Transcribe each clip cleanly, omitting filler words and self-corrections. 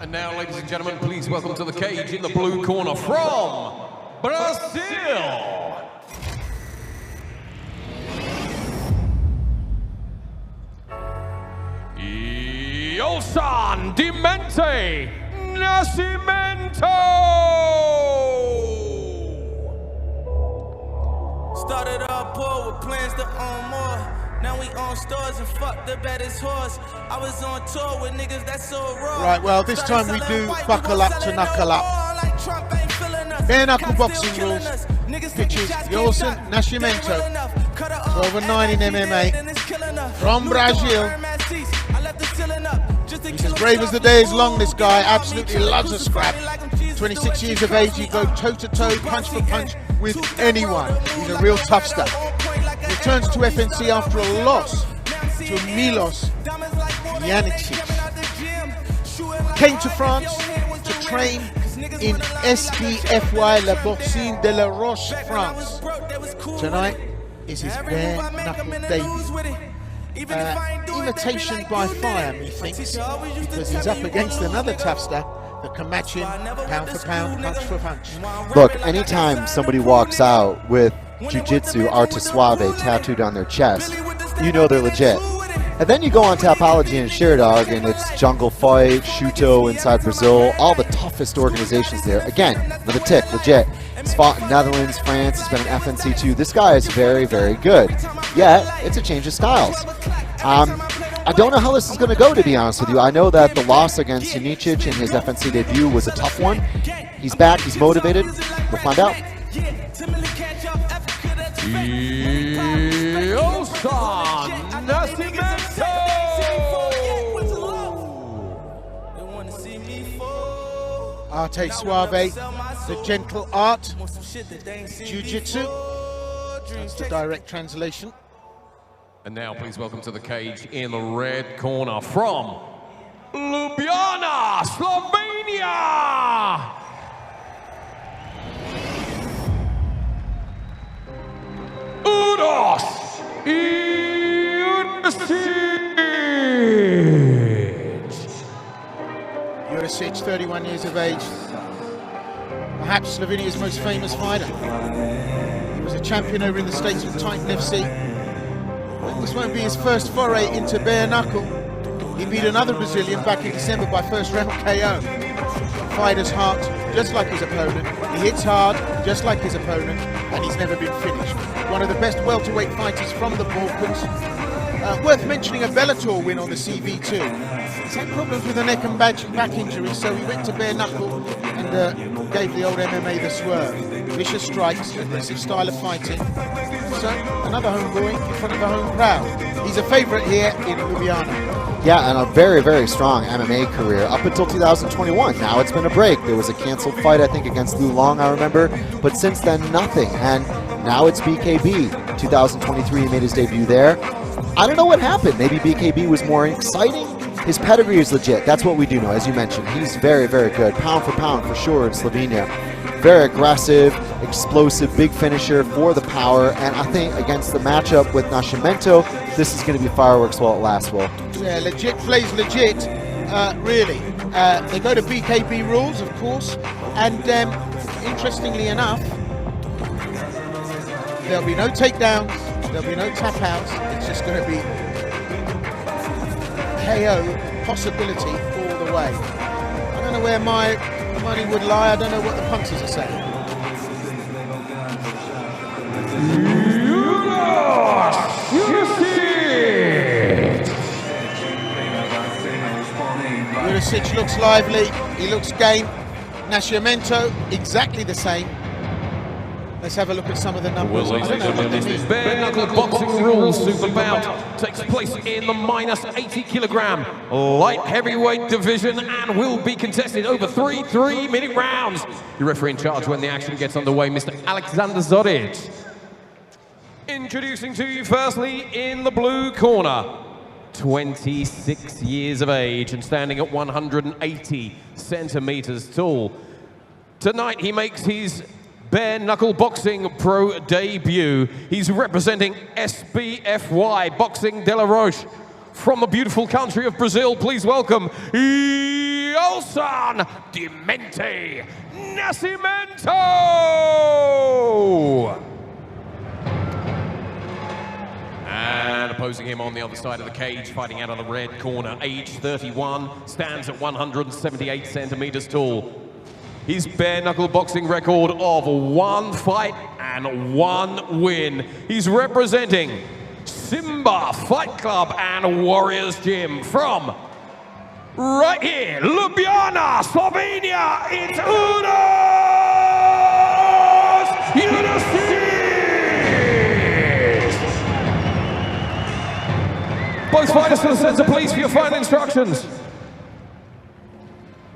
And now, ladies and gentlemen, please welcome to the cage in the blue corner from Brazil, Joelson Demente Nascimento. Started off poor with plans to own more. Now we own stores and fuck the baddest horse. I was on tour with niggas that's so raw. Right, well, this time we do buckle up to knuckle up. Bare knuckle boxing rules. Pitches Joelson Nascimento, 12-9 in MMA, from Brazil. He's as brave as the day is long, this guy. Absolutely loves a scrap. 26 years of age, he goes toe-to-toe, punch for punch with anyone. He's a real tough stuff. Returns to FNC after a loss to Milos Jurišić. Came to France to train in SBFY, La Boxing de la Roche, France. Tonight is his bare knuckle debut. Imitation by fire, methinks, because he's up against another tough stuff that can match him pound for pound, punch for punch. Look, anytime somebody walks out with Jiu-Jitsu Arte Suave tattooed on their chest, you know they're legit. And then you go on Tapology and Sherdog, and it's Jungle Fight, Shuto inside Brazil, all the toughest organizations there. Again, another tick, legit. He's fought in Netherlands, France, he's been in FNC too. This guy is very, very good. Yet, it's a change of styles. I don't know how this is going to go, to be honest with you. I know that the loss against Jurišić in his FNC debut was a tough one. He's back, he's motivated. We'll find out. Joelson Nascimento. Arte Suave, the gentle art, Jiu-Jitsu. That's the direct translation. And now, please welcome to the cage in the red corner from Ljubljana, Slovenia, Uroš. Jurišić, 31 years of age, perhaps Slovenia's most famous fighter. He was a champion over in the States with Titan FC. But this won't be his first foray into bare knuckle. He beat another Brazilian back in December by first round KO. Fighter's heart, just like his opponent. He hits hard, just like his opponent, and he's never been finished. One of the best welterweight fighters from the Balkans. Worth mentioning a Bellator win on the CV too. He's had problems with the neck and back injuries, so he went to bare knuckle and gave the old MMA the swerve. Vicious strikes, aggressive style of fighting. So another homeboy in front of a home crowd. He's a favourite here in Ljubljana. Yeah, and a very, very strong MMA career up until 2021. Now it's been a break. There was a canceled fight, I think, against Lu Long, I remember. But since then, nothing. And now it's BKB. 2023, he made his debut there. I don't know what happened. Maybe BKB was more exciting. His pedigree is legit. That's what we do know, as you mentioned. He's very, very good. Pound for pound, for sure, in Slovenia. Very aggressive, explosive, big finisher for the power. And I think against the matchup with Nascimento, this is going to be fireworks while it lasts, Will. Yeah, legit plays legit, really. They go to BKB rules, of course. And interestingly enough, there'll be no takedowns, there'll be no tap outs. It's just going to be KO possibility all the way. I don't know where my money would lie. I don't know what the punters are saying. Jurišić looks lively, he looks game. Nascimento, exactly the same. Let's have a look at some of the numbers. Well, ladies and gentlemen, this bare knuckle boxing rules super bout takes place in the minus 80 kilogram light heavyweight division and will be contested over three 3-minute rounds. Your referee in charge when the action gets underway, Mr. Alexander Zoric. Introducing to you firstly in the blue corner, 26 years of age and standing at 180 centimeters tall. Tonight he makes his bare knuckle boxing pro debut. He's representing SBFY Boxing de la Roche from the beautiful country of Brazil. Please welcome Joelson Joelson Demente Nascimento. And opposing him on the other side of the cage, fighting out of the red corner, age 31, stands at 178 centimeters tall. His bare knuckle boxing record of 1 fight and 1 win. He's representing Simba Fight Club and Warriors Gym from right here, Ljubljana, Slovenia. It's Uroš Jurišić. Both fighters to the center, please, for your final instructions.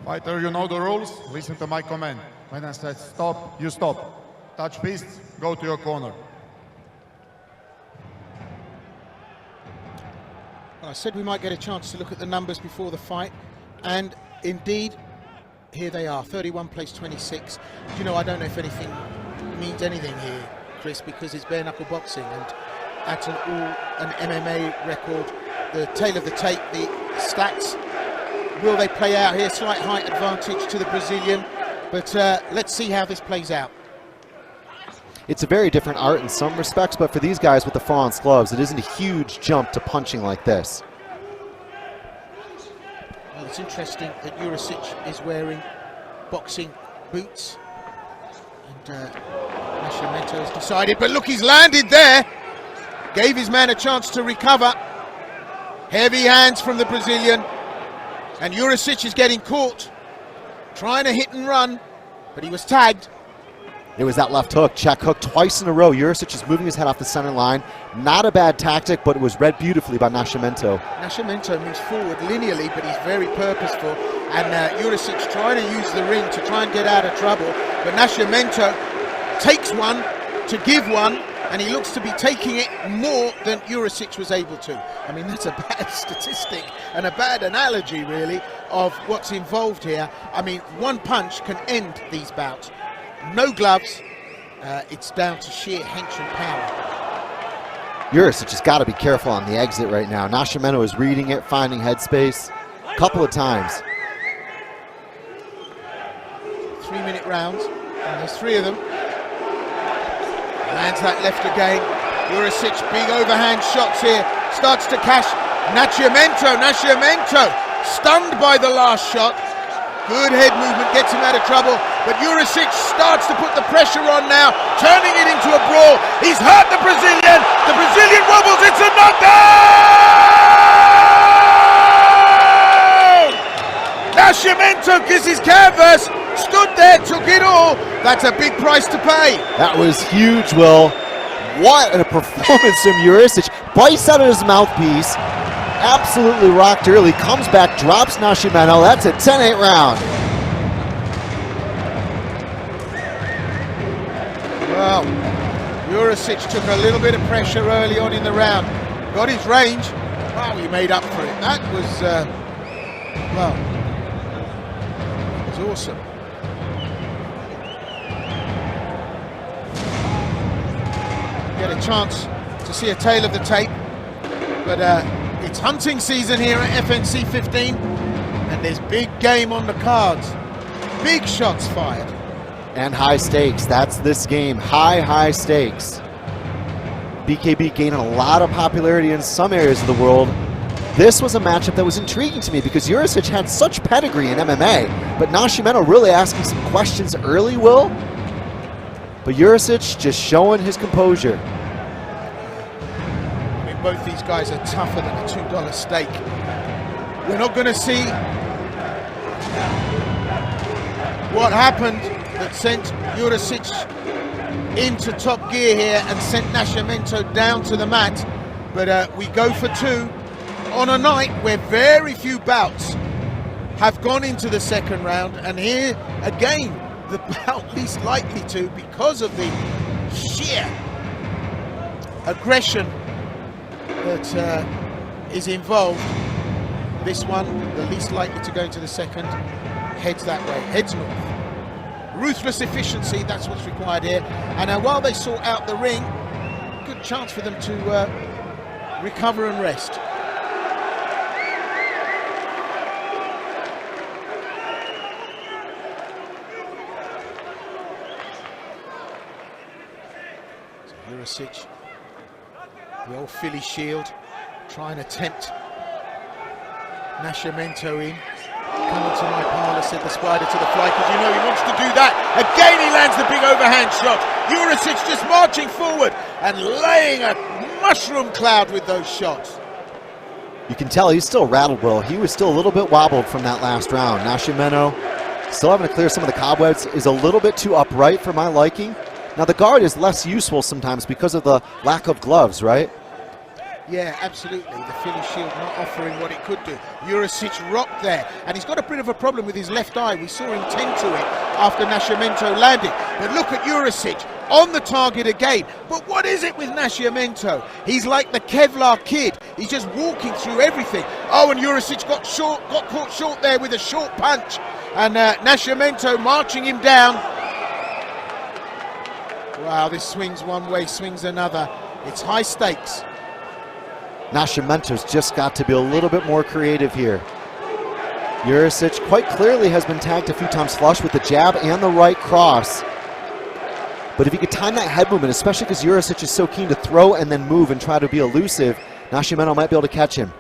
Fighter, you know the rules. Listen to my command. When I said stop, you stop. Touch fist, go to your corner. Well, I said we might get a chance to look at the numbers before the fight, and indeed, here they are, 31 place 26. Do you know, I don't know if anything means anything here, Chris, because it's bare knuckle boxing, and at an MMA record, the tail of the tape, the stats, will they play out here? Slight height advantage to the Brazilian, but let's see how this plays out. It's a very different art in some respects, but for these guys with the full-on gloves, it isn't a huge jump to punching like this. Well, it's interesting that Jurišić is wearing boxing boots, and Nascimento has decided, but look, he's landed there. Gave his man a chance to recover. Heavy hands from the Brazilian. And Jurišić is getting caught, trying to hit and run, but he was tagged. It was that left hook, check hook twice in a row. Jurišić is moving his head off the center line. Not a bad tactic, but it was read beautifully by Nascimento. Nascimento moves forward linearly, but he's very purposeful. And Jurišić trying to use the ring to try and get out of trouble. But Nascimento takes one to give one, and he looks to be taking it more than Jurišić was able to. I mean, that's a bad statistic and a bad analogy, really, of what's involved here. I mean, one punch can end these bouts. No gloves, it's down to sheer hench and power. Jurišić has got to be careful on the exit right now. Nascimento is reading it, finding headspace a couple of times. 3-minute rounds, and there's 3 of them. Lands that left again. Jurišić, big overhand shots here. Starts to cash. Nascimento, stunned by the last shot. Good head movement, gets him out of trouble. But Jurišić starts to put the pressure on now, turning it into a brawl. He's hurt the Brazilian. The Brazilian wobbles. It's a knockdown! Nascimento gives his canvas. Stood there, took it all. That's a big price to pay. That was huge, Will. What a performance from Jurišić. Bites out of his mouthpiece. Absolutely rocked early. Comes back, drops Nascimento. That's a 10-8 round. Well, Jurišić took a little bit of pressure early on in the round. Got his range. Wow, he made up for it. That was, well, it was awesome. Get a chance to see a tail of the tape, but it's hunting season here at FNC 15, and there's big game on the cards. Big shots fired. And high stakes. That's this game. High stakes. BKB gaining a lot of popularity in some areas of the world. This was a matchup that was intriguing to me because Jurišić had such pedigree in MMA, but Nascimento really asking some questions early, Will. But Jurišić just showing his composure. I mean, both these guys are tougher than a $2 steak. We're not going to see what happened that sent Jurišić into top gear here and sent Nascimento down to the mat. But we go for 2 on a night where very few bouts have gone into the second round, and here again the bout least likely to, because of the sheer aggression that is involved. This one, the least likely to go into the second, heads that way, heads north. Ruthless efficiency, that's what's required here. And while they sort out the ring, good chance for them to recover and rest. Jurišić, the old Philly shield, trying to tempt Nascimento in. Coming to my parlour, said the spider to the fly, because you know he wants to do that. Again he lands the big overhand shot. Jurišić just marching forward and laying a mushroom cloud with those shots. You can tell he's still rattled, Will. He was still a little bit wobbled from that last round. Nascimento still having to clear some of the cobwebs, is a little bit too upright for my liking. Now the guard is less useful sometimes because of the lack of gloves, right? Yeah, absolutely. The Philly shield not offering what it could do. Jurišić rocked there, and he's got a bit of a problem with his left eye. We saw him tend to it after Nascimento landed. But look at Jurišić on the target again. But what is it with Nascimento? He's like the Kevlar kid. He's just walking through everything. Oh, and Jurišić got caught short there with a short punch. And Nascimento marching him down. Wow, this swings one way, swings another. It's high stakes. Nascimento's just got to be a little bit more creative here. Jurišić quite clearly has been tagged a few times flush with the jab and the right cross. But if he could time that head movement, especially because Jurišić is so keen to throw and then move and try to be elusive, Nascimento might be able to catch him.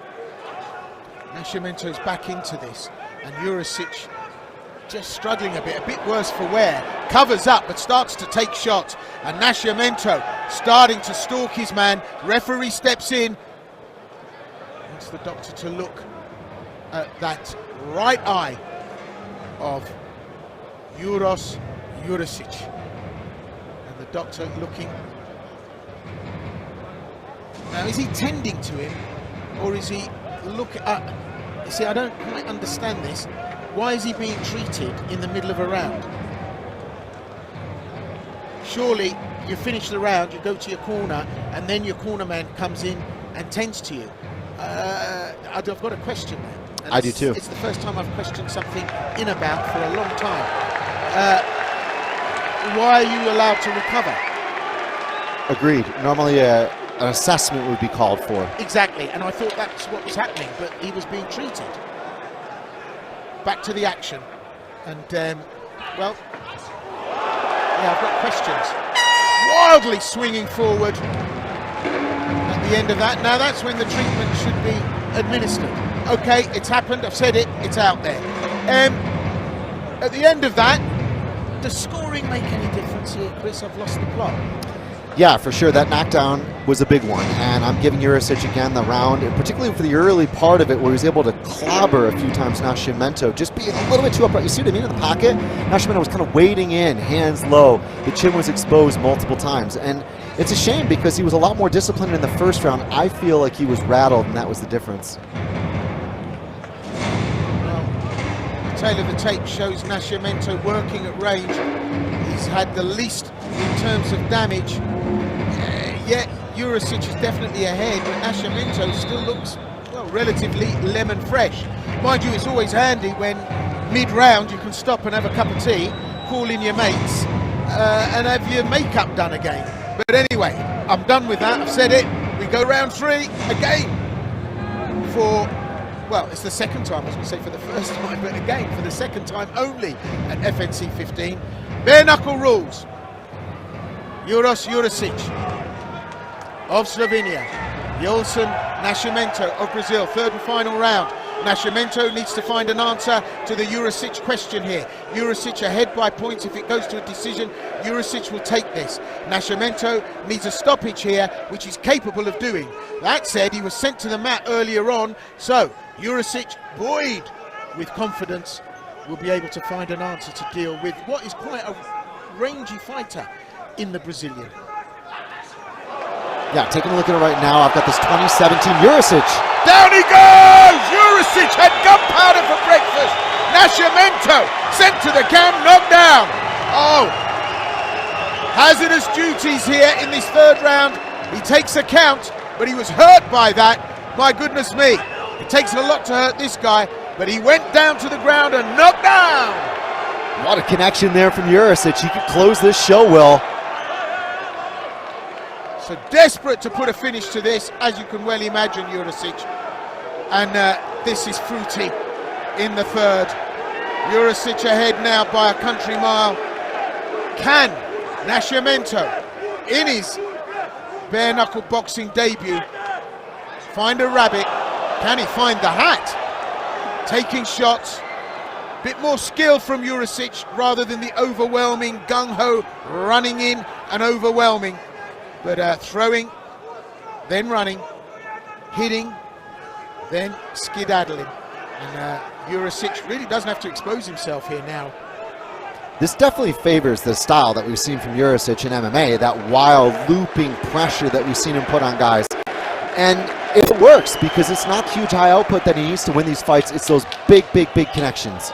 Nascimento's back into this, and Jurišić just struggling a bit worse for wear. Covers up but starts to take shots, and Nascimento starting to stalk his man. Referee steps in. Wants the doctor to look at that right eye of Uroš Jurišić. And the doctor looking. Now, is he tending to him, or is he looking up? You see, I don't quite understand this. Why is he being treated in the middle of a round? Surely you finish the round, you go to your corner, and then your corner man comes in and tends to you. I've got a question there. I do too. It's the first time I've questioned something in a bout for a long time. Why are you allowed to recover? Agreed. Normally an assessment would be called for. Exactly, and I thought that's what was happening, but he was being treated. Back to the action, and well, yeah, I've got questions. Wildly swinging forward at the end of that. Now that's when the treatment should be administered. Okay, it's happened, I've said it, it's out there. At the end of that, does scoring make any difference here, Chris? I've lost the plot. Yeah, for sure. That knockdown was a big one, and I'm giving Jurišić again the round, and particularly for the early part of it where he was able to clobber a few times Nascimento, just being a little bit too upright. You see what I mean in the pocket? Nascimento was kind of wading in, hands low. The chin was exposed multiple times, and it's a shame because he was a lot more disciplined in the first round. I feel like he was rattled, and that was the difference. Well, the tail of the tape shows Nascimento working at range. He's had the least in terms of damage. Yet Jurišić is definitely ahead, but Nascimento still looks, well, relatively lemon fresh. Mind you, it's always handy when mid-round you can stop and have a cup of tea, call in your mates, and have your makeup done again. But anyway, I'm done with that, I've said it. We go round three again for, well, it's the second time, as we say for the first time, but again for the second time only at FNC 15. Bare knuckle rules. Uroš Jurišić of Slovenia, Joelson Nascimento of Brazil. Third and final round. Nascimento needs to find an answer to the Jurišić question here. Jurišić ahead by points. If it goes to a decision, Jurišić will take this. Nascimento needs a stoppage here, which he's capable of doing. That said, he was sent to the mat earlier on, so Jurišić, buoyed with confidence, will be able to find an answer to deal with what is quite a rangy fighter in the Brazilian. Yeah, taking a look at it right now, I've got this 2017 Jurišić. Down he goes! Jurišić had gunpowder for breakfast. Nascimento sent to the cam, knocked down. Oh, hazardous duties here in this third round. He takes a count, but he was hurt by that. My goodness me. It takes a lot to hurt this guy, but he went down to the ground and knocked down. A lot of connection there from Jurišić. He could close this show well. So desperate to put a finish to this, as you can well imagine, Jurišić. And this is fruity in the third. Jurišić ahead now by a country mile. Can Nascimento, in his bare knuckle boxing debut. Find a rabbit. Can he find the hat? Taking shots. Bit more skill from Jurišić rather than the overwhelming gung-ho running in and overwhelming. But throwing, then running, hitting, then skedaddling. And Jurišić really doesn't have to expose himself here now. This definitely favors the style that we've seen from Jurišić in MMA, that wild looping pressure that we've seen him put on guys. And it works because it's not huge high output that he needs to win these fights. It's those big connections.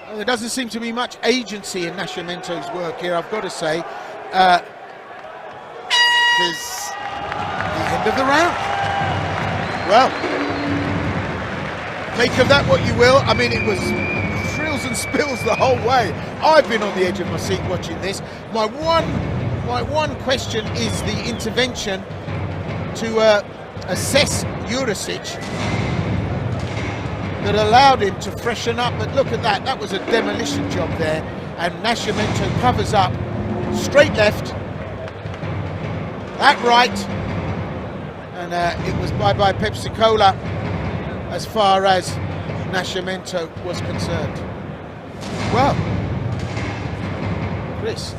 Well, there doesn't seem to be much agency in Nascimento's work here, I've got to say. There's the end of the round. Well, make of that what you will. I mean, it was thrills and spills the whole way. I've been on the edge of my seat watching this. My one question is the intervention to assess Jurišić that allowed him to freshen up. But look at that, that was a demolition job there. And Nascimento covers up, straight left, that right, and it was bye-bye Pepsi Cola as far as Nascimento was concerned. Well, Chris,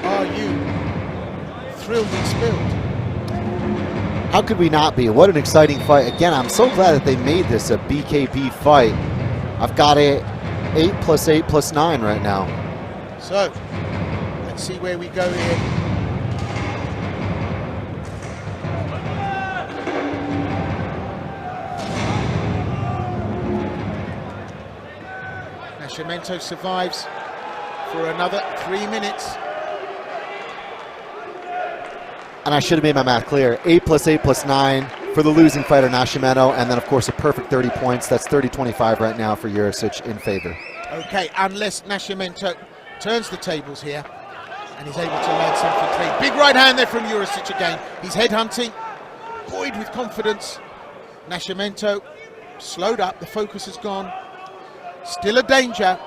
are you thrilled and spilled? How could we not be? What an exciting fight. Again, I'm so glad that they made this a BKB fight. I've got a 8 + 8 + 9 right now. So, let's see where we go here. Nascimento survives for another 3 minutes. And I should have made my math clear. 8 + 8 + 9 for the losing fighter Nascimento, and then of course a perfect 30 points. That's 30-25 right now for Jurišić in favor. Okay, unless Nascimento turns the tables here and he's able to land something clean. Big right hand there from Jurišić again. He's headhunting, buoyed with confidence. Nascimento slowed up, the focus has gone. Still a danger,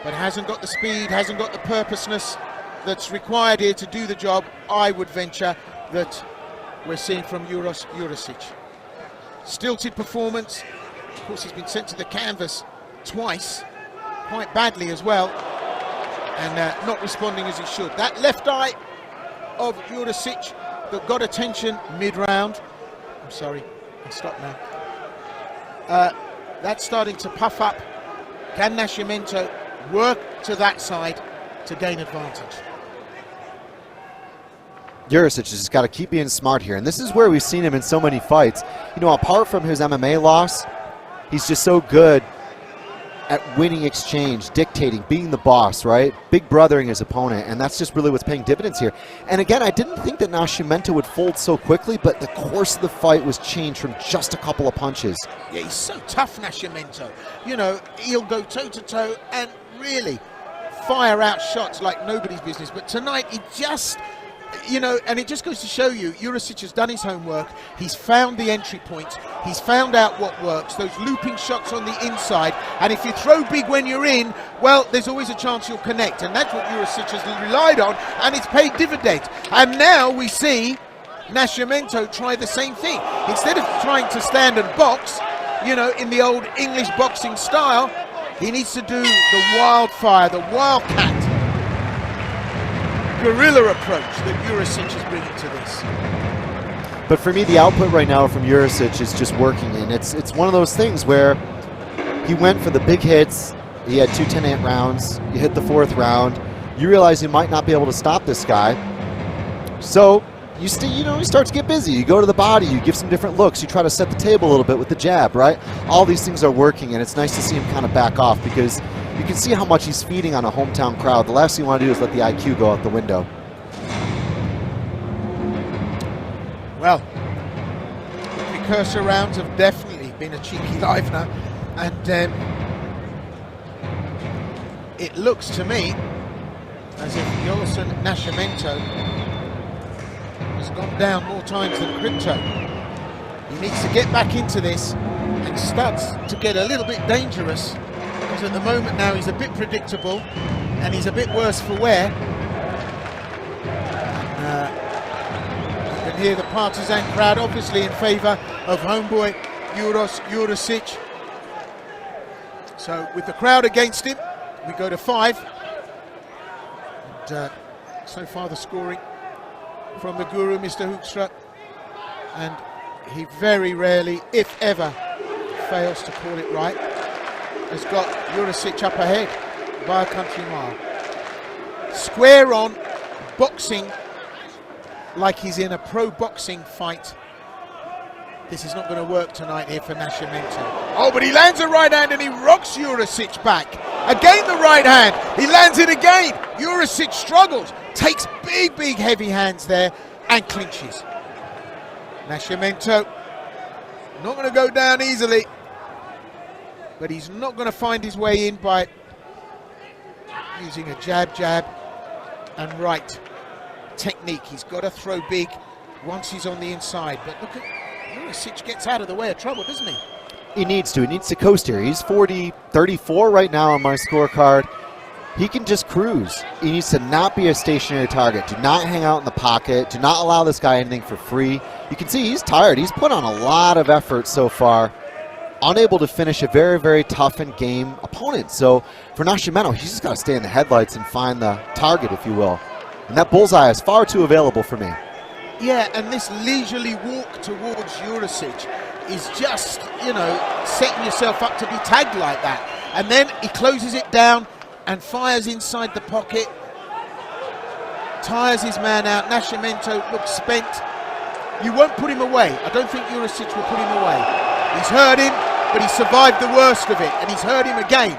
but hasn't got the speed, hasn't got the purposeness that's required here to do the job, I would venture, that we're seeing from Jurišić. Stilted performance. Of course, he's been sent to the canvas twice, quite badly as well, and not responding as he should. That left eye of Jurišić that got attention mid-round. I'm sorry, I'll stop now. That's starting to puff up. Can Nascimento work to that side to gain advantage? Jurišić has just got to keep being smart here, and this is where we've seen him in so many fights. You know, apart from his MMA loss, he's just so good at winning exchange, dictating, being the boss, right? Big brothering his opponent, and that's just really what's paying dividends here. And again, I didn't think that Nascimento would fold so quickly, but the course of the fight was changed from just a couple of punches. Yeah, he's so tough, Nascimento. You know, he'll go toe-to-toe and really fire out shots like nobody's business. But tonight, he just... You know, and it just goes to show you, Jurišić has done his homework. He's found the entry points. He's found out what works, those looping shots on the inside. And if you throw big when you're in, well, there's always a chance you'll connect. And that's what Jurišić has relied on, and it's paid dividends. And now we see Nascimento try the same thing. Instead of trying to stand and box, you know, in the old English boxing style, he needs to do the wildfire, the wildcat, guerrilla approach that Jurišić is bringing to this. But for me, the output right now from Jurišić is just working, and it's one of those things where he went for the big hits. He had 2 10-8 rounds. You hit the 4th round. You realize you might not be able to stop this guy. So you start to get busy. You go to the body. You give some different looks. You try to set the table a little bit with the jab, right? All these things are working, and it's nice to see him kind of back off because you can see how much he's feeding on a hometown crowd. The last thing you want to do is let the IQ go out the window. Well, the precursor rounds have definitely been a cheeky livener, and it looks to me as if Joelson Nascimento has gone down more times than Crypto. He needs to get back into this and starts to get a little bit dangerous, because at the moment now he's a bit predictable and he's a bit worse for wear. hear the partisan crowd, obviously in favour of homeboy Jurišić. So with the crowd against him, we go to 5. And so far the scoring from the guru, Mr. Hoekstra, and he very rarely, if ever, fails to call it right. Has got Jurišić up ahead by a country mile. Square on, boxing like he's in a pro boxing fight. This is not going to work tonight here for Nascimento. Oh, but he lands a right hand and he rocks Jurišić back. Again the right hand, he lands it again. Jurišić struggles, takes big heavy hands there and clinches. Nascimento not going to go down easily, but he's not going to find his way in by using a jab and right technique. He's got to throw big once he's on the inside, but look at Jurišić gets out of the way of trouble, doesn't he? He needs to coast here. He's 40-34 right now on my scorecard. He can just cruise. He needs to not be a stationary target. Do not hang out in the pocket. Do not allow this guy anything for free. You can see he's tired. He's put on a lot of effort so far. Unable to finish a very tough and game opponent. So for Nascimento, he's just got to stay in the headlights and find the target, if you will. And that bullseye is far too available for me. Yeah, and this leisurely walk towards Jurišić is just, you know, setting yourself up to be tagged like that. And then he closes it down and fires inside the pocket. Tires his man out. Nascimento looks spent. You won't put him away. I don't think Jurišić will put him away. He's hurt him, but he survived the worst of it, and he's hurt him again.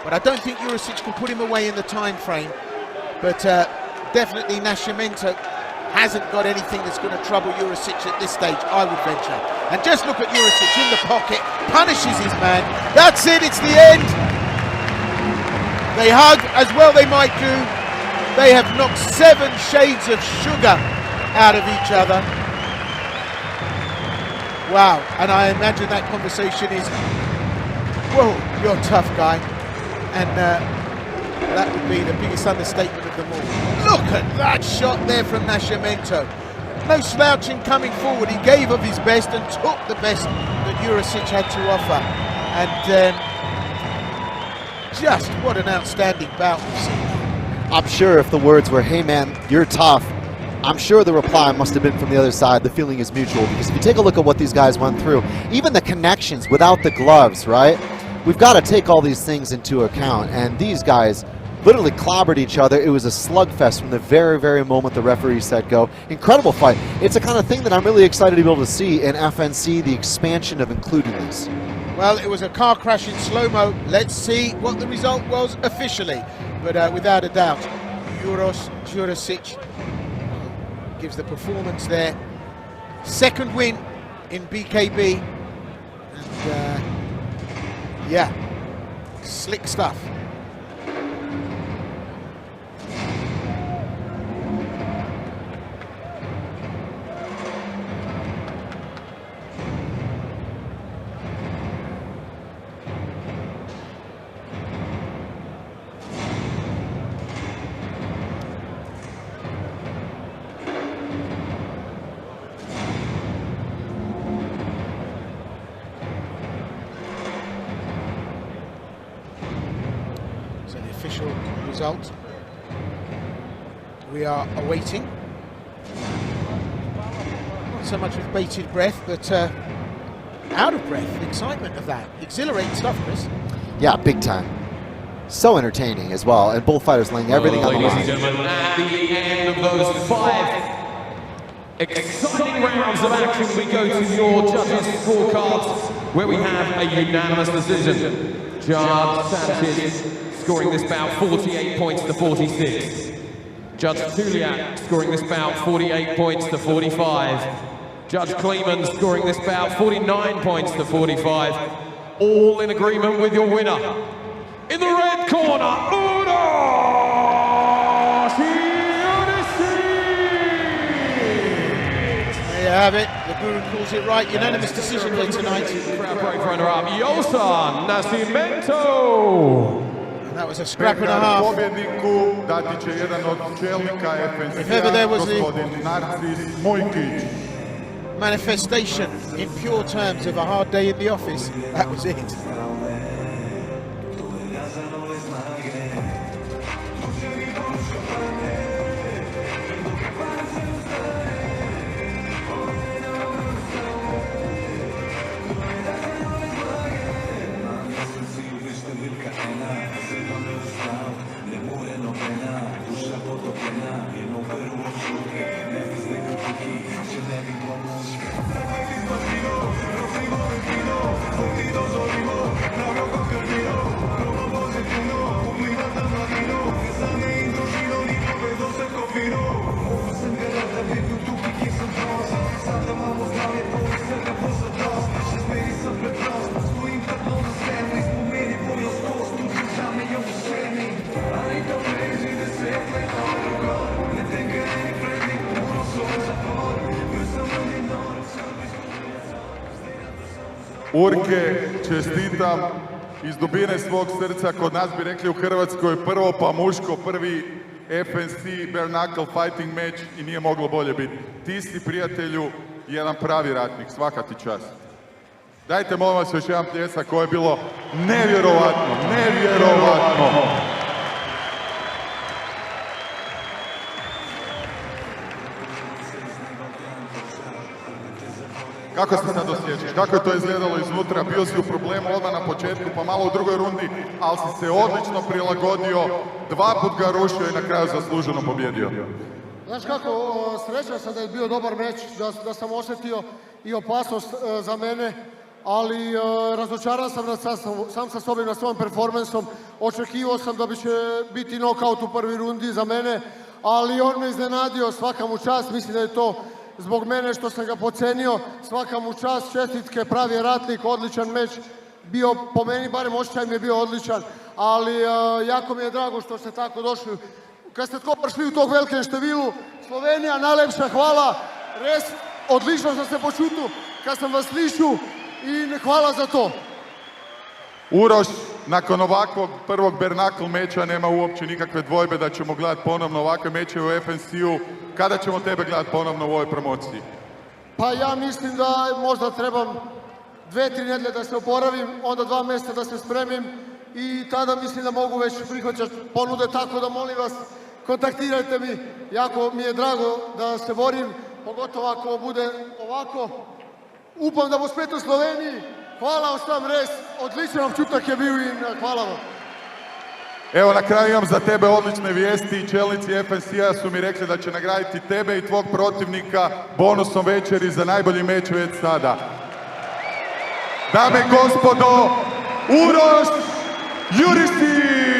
But I don't think Jurišić can put him away in the time frame. But definitely Nascimento hasn't got anything that's going to trouble Jurišić at this stage, I would venture. And just look at Jurišić in the pocket, punishes his man. That's it, it's the end. They hug, as well they might do. They have knocked 7 shades of sugar out of each other. Wow, and I imagine that conversation is, whoa, you're a tough guy. And that would be the biggest understatement of them all. Look at that shot there from Nascimento. No slouching coming forward. He gave of his best and took the best that Jurišić had to offer. And just what an outstanding bout we've seen. I'm sure if the words were, hey man, you're tough, I'm sure the reply must have been from the other side, the feeling is mutual. Because if you take a look at what these guys went through, even the connections without the gloves, right? We've got to take all these things into account. And these guys literally clobbered each other. It was a slugfest from the very moment the referee said go. Incredible fight. It's the kind of thing that I'm really excited to be able to see in FNC, the expansion of including this. Well, it was a car crash in slow-mo. Let's see what the result was officially. But without a doubt, Uroš Jurišić gives the performance there. Second win in BKB. And yeah, slick stuff. Official result we are awaiting. Not so much with bated breath, but out of breath, the excitement of that. Exhilarating stuff, Chris. Yeah, big time. So entertaining as well, and both fighters laying everything on the line. Ladies and gentlemen, at the end of those 5 exciting rounds of action, we go to your judges' scorecards, where we have a unanimous decision. Judge Sanchez scoring this bout 48 points to 46. Judge Tuliak scoring this bout 48 points to 45. Judge Kleeman scoring this bout 49 points to 45. All in agreement with your winner. In the red corner, Uroš Jurišić! There you have it. The guru calls it right. Unanimous decision here tonight. Crowd break runner-up, Joelson, Nascimento. That was a scrap and a half. If ever there was the manifestation in pure terms of a hard day in the office. That was it. Urke, čestitam iz dubine svog srca, kod nas bi rekli u Hrvatskoj prvo pa muško, prvi FNC bareknuckle fighting match i nije moglo bolje biti. Ti si, prijatelju, jedan pravi ratnik, svaka ti čast. Dajte molim vas još jedan pljesak, koje je bilo nevjerovatno, nevjerovatno. Kako se sad osjećaš? Kako je to izgledalo iznutra? Bio si u problemu odmah na početku, pa malo u drugoj rundi, ali si se odlično prilagodio, 2 put ga rušio i na kraju zasluženo pobjedio. Znaš kako, srećan sam da je bio dobar meč, da sam osjetio i opasnost za mene, ali razočaran sam sam sa sobom na svojom performansom. Očekivao sam da će biti knockout u prvi rundi za mene, ali on me iznenadio, svaka mu čast, mislim da je to zbog mene što sam ga pocenio, svaka mu čast, čestitke, pravi ratnik, odličan meč, bio po meni, barem osjećaj mi je bio odličan, ali jako mi je drago što ste tako došli. Kad ste tako prišli u tog velikem številu, Slovenija, najlepša hvala, res odlično sam se počutil, kad sam vas slišao i hvala za to. Uroš, nakon ovakvog prvog bareknuckle meča nema uopće nikakve dvojbe da ćemo gledati ponovno ovakve meče u FNC-u. Kada ćemo tebe gledati ponovno u ovoj promociji? Pa ja mislim da možda trebam 2-3 nedjelje da se oporavim, onda 2 mjeseca da se spremim i tada mislim da mogu već prihvaćati ponude, tako da molim vas kontaktirajte mi. Jako mi je drago da se borim, pogotovo ako bude ovako. Upam da bo spet u Sloveniji. Hvala vam res, odličan občutak je bio in hvala vam. Evo, na kraju imam za tebe odlične vijesti. Čelnici FNC-a su mi rekli da će nagraditi tebe i tvog protivnika bonusom večeri za najbolji meč već sada. Dame i gospodo, Uroš Jurišić!